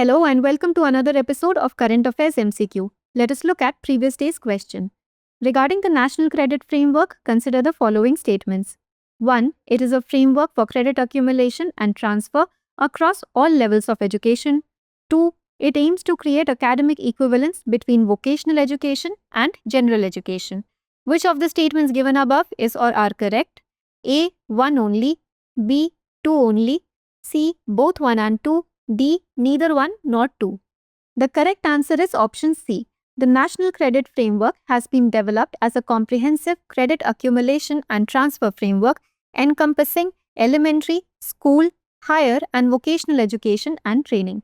Hello and welcome to another episode of Current Affairs MCQ. Let us look at previous day's question. Regarding the National Credit Framework, consider the following statements. 1. It is a framework for credit accumulation and transfer across all levels of education. 2. It aims to create academic equivalence between vocational education and general education. Which of the statements given above is or are correct? A. 1 only. B. 2 only. C. Both 1 and 2. D. Neither 1 nor 2. The correct answer is option C. The National Credit Framework has been developed as a comprehensive credit accumulation and transfer framework encompassing elementary, school, higher and vocational education and training.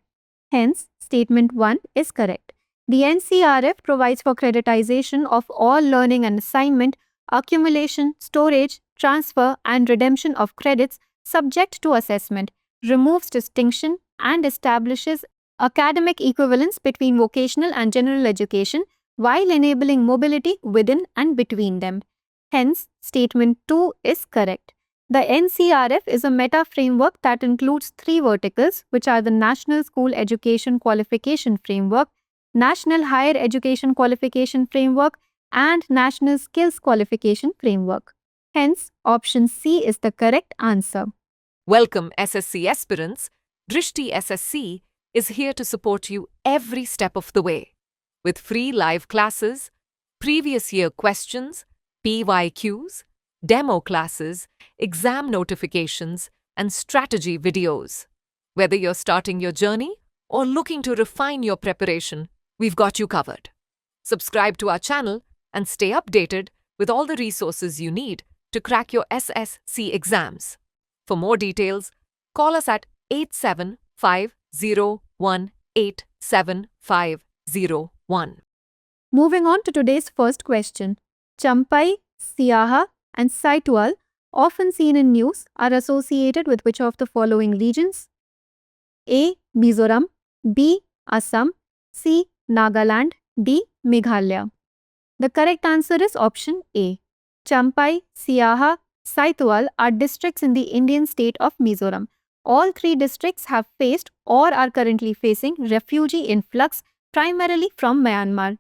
Hence, statement 1 is correct. The NCrF provides for creditization of all learning and assignment, accumulation, storage, transfer and redemption of credits subject to assessment, removes distinction and establishes academic equivalence between vocational and general education while enabling mobility within and between them. Hence, statement 2 is correct. The NCrF is a meta-framework that includes 3 verticals, which are the National School Education Qualification Framework, National Higher Education Qualification Framework, and National Skills Qualification Framework. Hence, option C is the correct answer. Welcome, SSC aspirants. Drishti SSC is here to support you every step of the way with free live classes, previous year questions, PYQs, demo classes, exam notifications, and strategy videos. Whether you're starting your journey or looking to refine your preparation, we've got you covered. Subscribe to our channel and stay updated with all the resources you need to crack your SSC exams. For more details, call us at 8750187501. Moving on to today's first question. Champai, Siaha, and Saitwal, often seen in news, are associated with which of the following regions? A. Mizoram, B. Assam, C. Nagaland, D. Meghalaya. The correct answer is option A. Champai, Siaha, Saitwal are districts in the Indian state of Mizoram. All 3 districts have faced or are currently facing refugee influx primarily from Myanmar.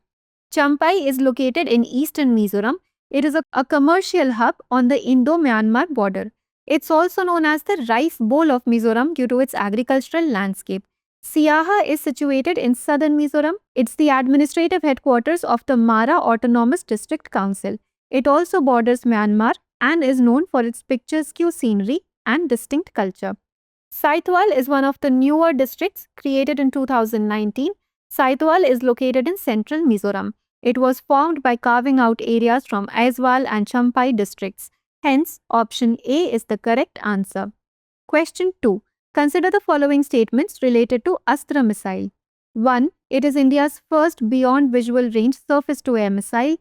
Champai is located in eastern Mizoram. It is a commercial hub on the Indo-Myanmar border. It's also known as the Rice Bowl of Mizoram due to its agricultural landscape. Siaha is situated in southern Mizoram. It's the administrative headquarters of the Mara Autonomous District Council. It also borders Myanmar and is known for its picturesque scenery and distinct culture. Saitwal is one of the newer districts created in 2019. Saitwal is located in central Mizoram. It was formed by carving out areas from Aizwal and Champai districts. Hence, option A is the correct answer. Question 2. Consider the following statements related to Astra missile. 1. It is India's first beyond visual range surface-to-air missile.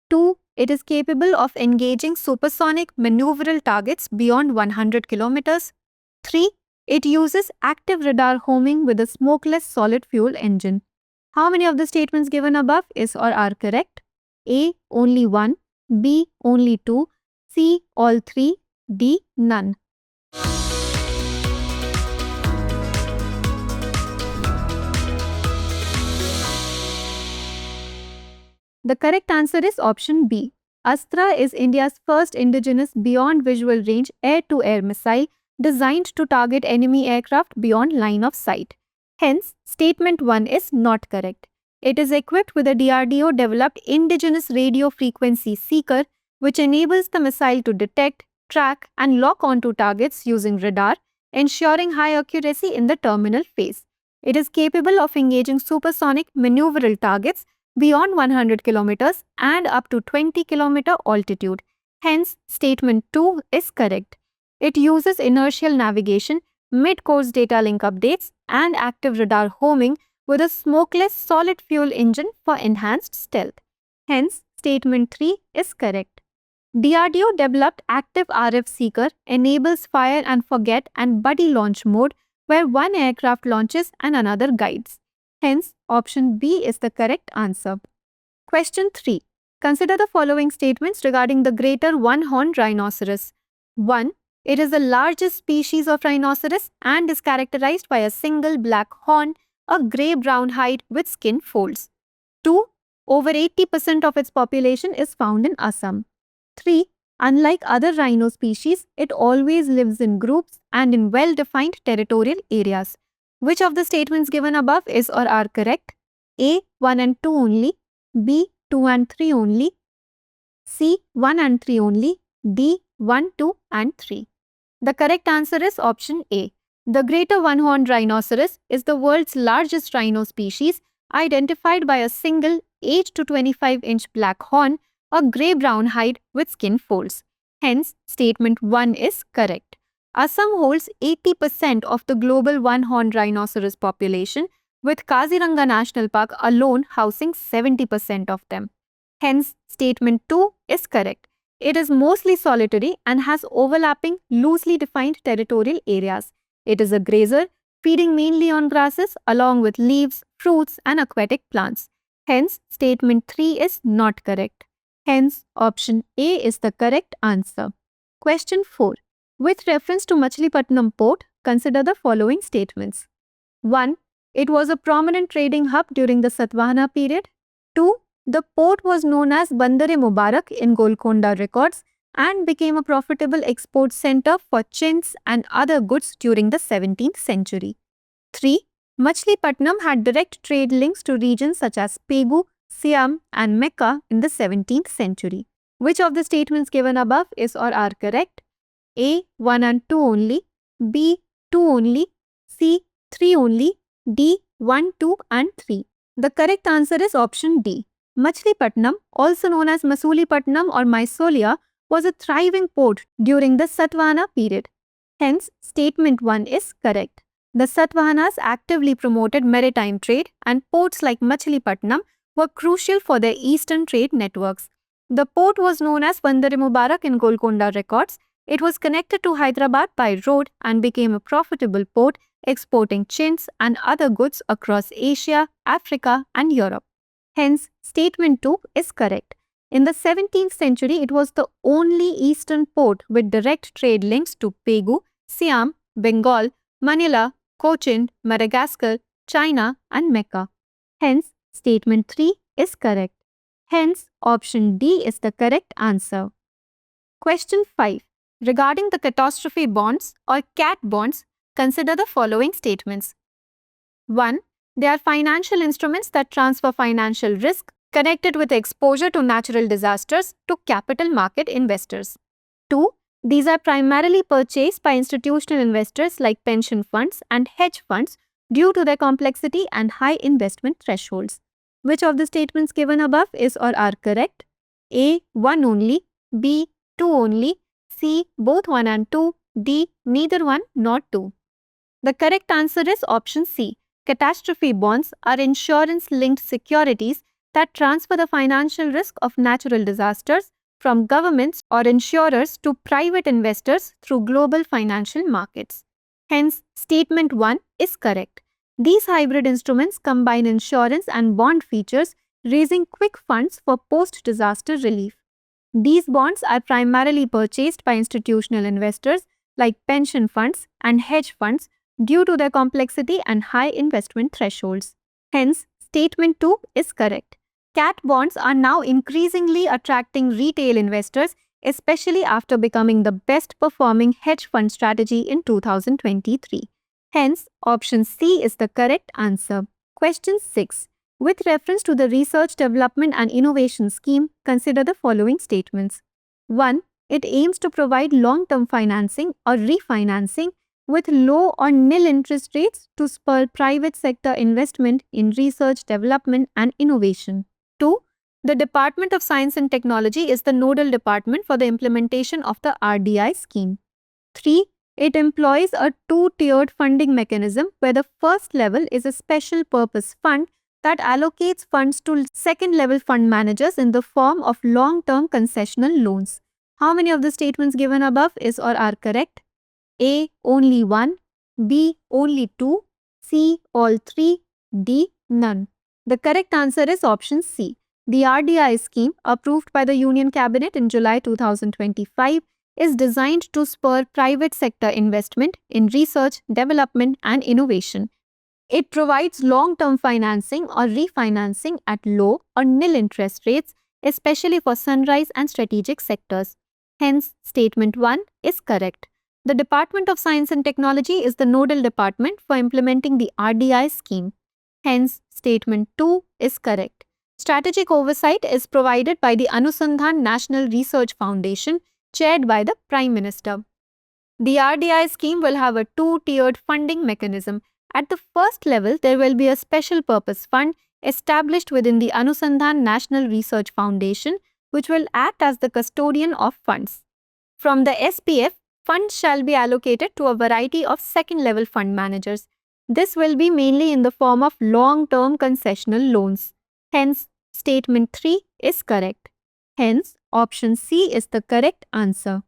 2. It is capable of engaging supersonic maneuverable targets beyond 100 kilometers. 3. It uses active radar homing with a smokeless solid fuel engine. How many of the statements given above is or are correct? A. Only 1. B. Only 2. C. All 3. D. None. The correct answer is option B. Astra is India's first indigenous beyond visual range air-to-air missile designed to target enemy aircraft beyond line of sight. Hence, statement 1 is not correct. It is equipped with a DRDO-developed indigenous radio frequency seeker which enables the missile to detect, track and lock onto targets using radar, ensuring high accuracy in the terminal phase. It is capable of engaging supersonic maneuverable targets beyond 100 kilometers and up to 20 kilometer altitude. Hence, statement 2 is correct. It uses inertial navigation, mid-course data link updates, and active radar homing with a smokeless solid fuel engine for enhanced stealth. Hence, statement 3 is correct. DRDO developed active RF seeker enables fire and forget and buddy launch mode where one aircraft launches and another guides. Hence, option B is the correct answer. Question 3. Consider the following statements regarding the greater one-horned rhinoceros. 1. It is the largest species of rhinoceros and is characterized by a single black horn, a grey-brown hide with skin folds. 2. Over 80% of its population is found in Assam. 3. Unlike other rhino species, it always lives in groups and in well-defined territorial areas. Which of the statements given above is or are correct? A. 1 and 2 only. B. 2 and 3 only. C. 1 and 3 only. D. 1, 2 and 3. The correct answer is option A. The greater one-horned rhinoceros is the world's largest rhino species, identified by a single 8 to 25-inch black horn, a grey-brown hide with skin folds. Hence, statement 1 is correct. Assam holds 80% of the global one-horned rhinoceros population, with Kaziranga National Park alone housing 70% of them. Hence, statement 2 is correct. It is mostly solitary and has overlapping, loosely defined territorial areas. It is a grazer, feeding mainly on grasses along with leaves, fruits and aquatic plants. Hence, statement 3 is not correct. Hence, option A is the correct answer. Question 4. With reference to Machilipatnam port, consider the following statements. 1. It was a prominent trading hub during the Satavahana period. 2. The port was known as Bandar-e Mubarak in Golconda records and became a profitable export center for chintz and other goods during the 17th century. 3. Machilipatnam had direct trade links to regions such as Pegu, Siam and Mecca in the 17th century. Which of the statements given above is or are correct? A. 1 and 2 only. B. 2 only. C. 3 only. D. 1, 2 and 3. The correct answer is option D. Machilipatnam, also known as Machilipatnam or Mysolia, was a thriving port during the Satavahana period. Hence, statement 1 is correct. The Satavahanas actively promoted maritime trade and ports like Machilipatnam were crucial for their eastern trade networks. The port was known as Bandar-e Mubarak in Golconda records. It was connected to Hyderabad by road and became a profitable port, exporting chintz and other goods across Asia, Africa and Europe. Hence, statement 2 is correct. In the 17th century, it was the only eastern port with direct trade links to Pegu, Siam, Bengal, Manila, Cochin, Madagascar, China and Mecca. Hence, statement 3 is correct. Hence, option D is the correct answer. Question 5. Regarding the catastrophe bonds or CAT bonds, consider the following statements. 1. They are financial instruments that transfer financial risk connected with exposure to natural disasters to capital market investors. 2. These are primarily purchased by institutional investors like pension funds and hedge funds due to their complexity and high investment thresholds. Which of the statements given above is or are correct? A. 1 only. B. 2 only. C. Both 1 and 2. D. Neither 1 nor 2. The correct answer is option C. Catastrophe bonds are insurance-linked securities that transfer the financial risk of natural disasters from governments or insurers to private investors through global financial markets. Hence, statement 1 is correct. These hybrid instruments combine insurance and bond features, raising quick funds for post-disaster relief. These bonds are primarily purchased by institutional investors like pension funds and hedge funds due to their complexity and high investment thresholds. Hence, statement 2 is correct. CAT bonds are now increasingly attracting retail investors, especially after becoming the best performing hedge fund strategy in 2023. Hence, option C is the correct answer. Question 6. With reference to the Research, Development and Innovation Scheme, consider the following statements. 1. It aims to provide long-term financing or refinancing with low or nil interest rates to spur private sector investment in research, development and innovation. 2. The Department of Science and Technology is the nodal department for the implementation of the RDI scheme. 3. It employs a two-tiered funding mechanism where the first level is a special purpose fund that allocates funds to second-level fund managers in the form of long-term concessional loans. How many of the statements given above is or are correct? A. Only 1. B. Only 2. C. All 3. D. None. The correct answer is option C. The RDI scheme, approved by the Union Cabinet in July 2025, is designed to spur private sector investment in research, development and innovation. It provides long-term financing or refinancing at low or nil interest rates, especially for sunrise and strategic sectors. Hence, statement 1 is correct. The Department of Science and Technology is the nodal department for implementing the RDI scheme. Hence, statement 2 is correct. Strategic oversight is provided by the Anusandhan National Research Foundation, chaired by the Prime Minister. The RDI scheme will have a two-tiered funding mechanism. At the first level, there will be a special purpose fund established within the Anusandhan National Research Foundation, which will act as the custodian of funds. From the SPF, funds shall be allocated to a variety of second-level fund managers. This will be mainly in the form of long-term concessional loans. Hence, statement 3 is correct. Hence, option C is the correct answer.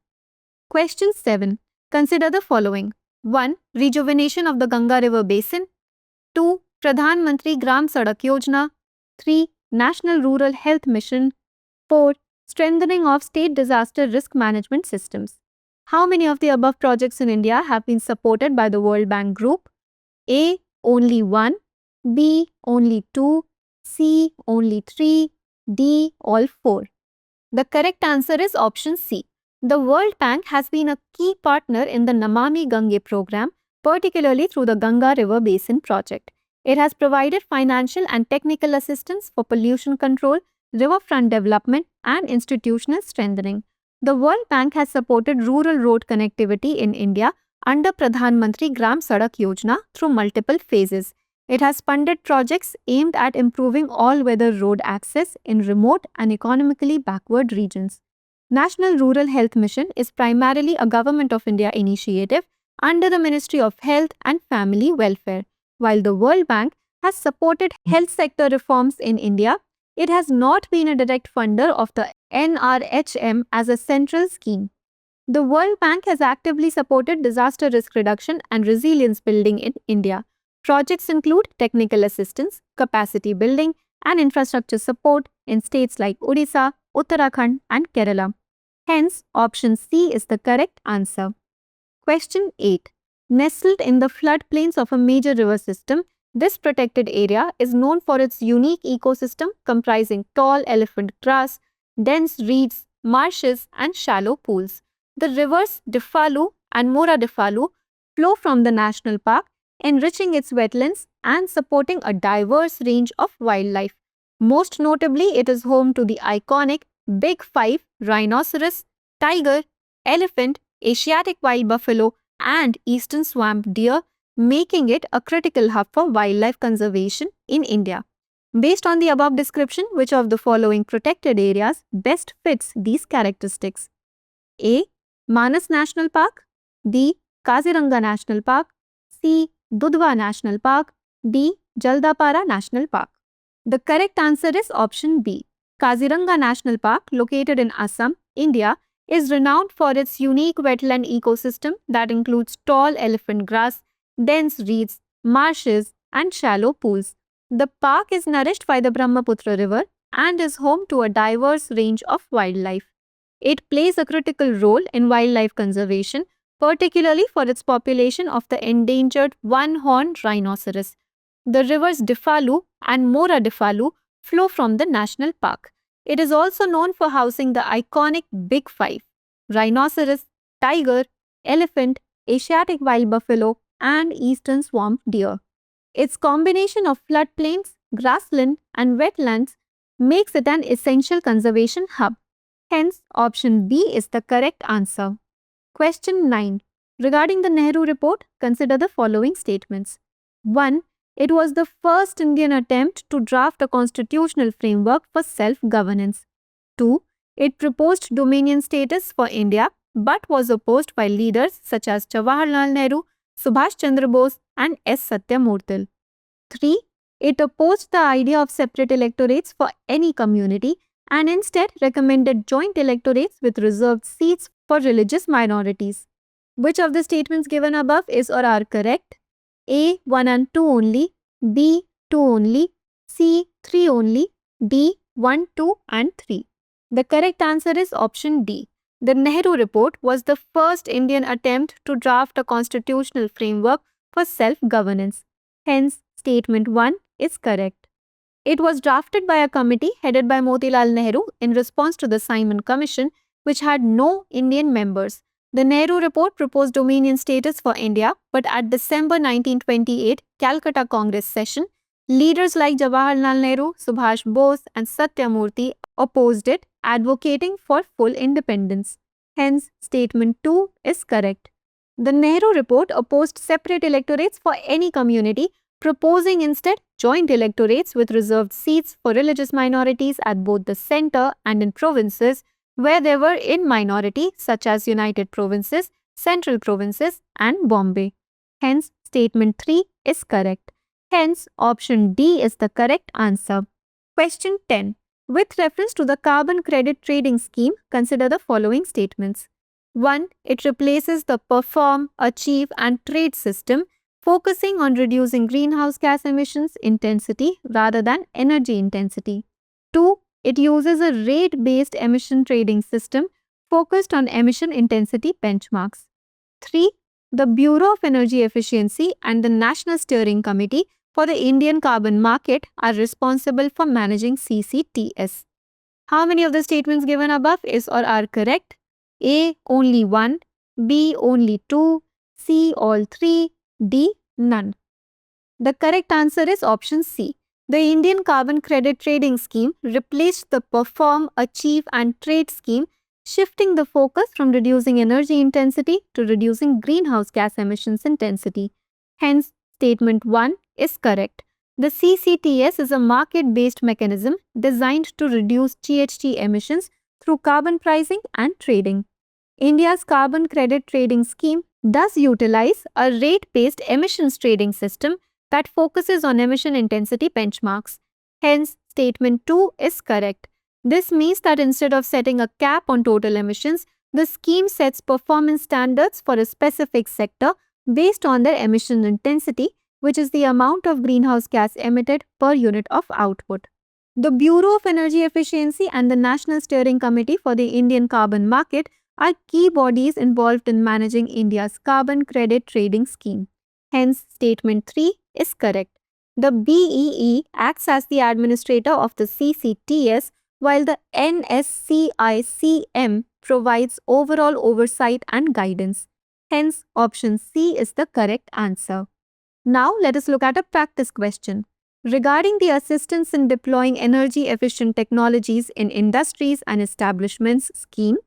Question 7. Consider the following. 1. Rejuvenation of the Ganga River Basin. 2. Pradhan Mantri Gram Sadak Yojana. 3. National Rural Health Mission. 4. Strengthening of state disaster risk management systems. How many of the above projects in India have been supported by the World Bank Group? A. Only 1. B. Only 2. C. Only 3. D. All 4. The correct answer is option C. The World Bank has been a key partner in the Namami Gange program, particularly through the Ganga River Basin project. It has provided financial and technical assistance for pollution control, riverfront development, and institutional strengthening. The World Bank has supported rural road connectivity in India under Pradhan Mantri Gram Sadak Yojana through multiple phases. It has funded projects aimed at improving all-weather road access in remote and economically backward regions. National Rural Health Mission is primarily a Government of India initiative under the Ministry of Health and Family Welfare. While the World Bank has supported health sector reforms in India, it has not been a direct funder of the NRHM as a central scheme. The World Bank has actively supported disaster risk reduction and resilience building in India. Projects include technical assistance, capacity building, and infrastructure support in states like Odisha, Uttarakhand, and Kerala. Hence, option C is the correct answer. Question 8. Nestled in the floodplains of a major river system, this protected area is known for its unique ecosystem comprising tall elephant grass, dense reeds, marshes, and shallow pools. The rivers Defalu and Mora Defalu flow from the national park, enriching its wetlands and supporting a diverse range of wildlife. Most notably, it is home to the iconic Big Five rhinoceros, tiger, elephant, Asiatic wild buffalo, and eastern swamp deer, making it a critical hub for wildlife conservation in India. Based on the above description, which of the following protected areas best fits these characteristics? A. Manas National Park. B. Kaziranga National Park. C. Dudhwa National Park. D. Jaldapara National Park. The correct answer is option B. Kaziranga National Park, located in Assam, India, is renowned for its unique wetland ecosystem that includes tall elephant grass, dense reeds, marshes, and shallow pools. The park is nourished by the Brahmaputra River and is home to a diverse range of wildlife. It plays a critical role in wildlife conservation, particularly for its population of the endangered one-horned rhinoceros. The rivers Defalu and Mora Defalu flow from the national park. It is also known for housing the iconic Big Five: rhinoceros, tiger, elephant, Asiatic wild buffalo, and eastern swamp deer. Its combination of floodplains, grassland, and wetlands makes it an essential conservation hub. Hence, option B is the correct answer. Question 9. Regarding the Nehru report, consider the following statements. 1. It was the first Indian attempt to draft a constitutional framework for self-governance. 2. It proposed dominion status for India but was opposed by leaders such as Jawaharlal Nehru, Subhash Chandra Bose, and S. Satyamurthy. 3. It opposed the idea of separate electorates for any community and instead recommended joint electorates with reserved seats for religious minorities. Which of the statements given above is or are correct? A. 1 and 2 only. B. 2 only. C. 3 only. D. 1, 2 and 3. The correct answer is option D. The Nehru report was the first Indian attempt to draft a constitutional framework for self-governance. Hence, statement 1 is correct. It was drafted by a committee headed by Motilal Nehru in response to the Simon Commission, which had no Indian members. The Nehru report proposed dominion status for India, but at December 1928 Calcutta Congress session, leaders like Jawaharlal Nehru, Subhash Bose and Satyamurthy opposed it, advocating for full independence. Hence, statement 2 is correct. The Nehru report opposed separate electorates for any community, proposing instead joint electorates with reserved seats for religious minorities at both the centre and in provinces where they were in minority, such as United Provinces, Central Provinces and Bombay. Hence, statement 3 is correct. Hence, option D is the correct answer. Question 10. With reference to the carbon credit trading scheme, consider the following statements. 1. It replaces the perform, achieve and trade system, focusing on reducing greenhouse gas emissions intensity rather than energy intensity. 2. It uses a rate-based emission trading system focused on emission intensity benchmarks. 3. The Bureau of Energy Efficiency and the National Steering Committee for the Indian Carbon Market are responsible for managing CCTS. How many of the statements given above is or are correct? A. Only 1, B. Only 2, C. All 3, D. None. The correct answer is option C. The Indian Carbon Credit Trading Scheme replaced the Perform, Achieve and Trade scheme, shifting the focus from reducing energy intensity to reducing greenhouse gas emissions intensity. Hence, statement 1 is correct. The CCTS is a market-based mechanism designed to reduce GHG emissions through carbon pricing and trading. India's Carbon Credit Trading Scheme does utilize a rate-based emissions trading system that focuses on emission intensity benchmarks. Hence, statement 2 is correct. This means that instead of setting a cap on total emissions, the scheme sets performance standards for a specific sector based on their emission intensity, which is the amount of greenhouse gas emitted per unit of output. The Bureau of Energy Efficiency and the National Steering Committee for the Indian Carbon Market are key bodies involved in managing India's carbon credit trading scheme. Hence, statement 3 is correct. The BEE acts as the administrator of the CCTS, while the NSCICM provides overall oversight and guidance. Hence, option C is the correct answer. Now, let us look at a practice question. Regarding the assistance in deploying energy-efficient technologies in industries and establishments scheme,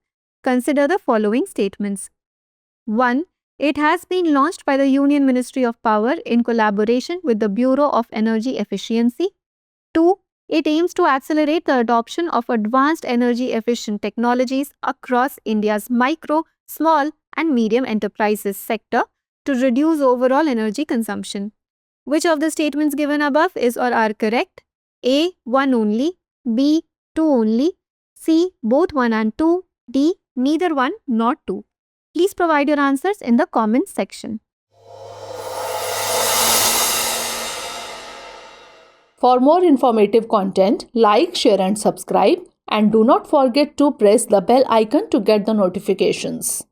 consider the following statements. 1. It has been launched by the Union Ministry of Power in collaboration with the Bureau of Energy Efficiency. 2. It aims to accelerate the adoption of advanced energy-efficient technologies across India's micro, small and medium enterprises sector to reduce overall energy consumption. Which of the statements given above is or are correct? A. 1 only, B. 2 only, C. Both 1 and 2, D. Neither 1 nor 2. Please provide your answers in the comments section. For more informative content, like, share and subscribe, and do not forget to press the bell icon to get the notifications.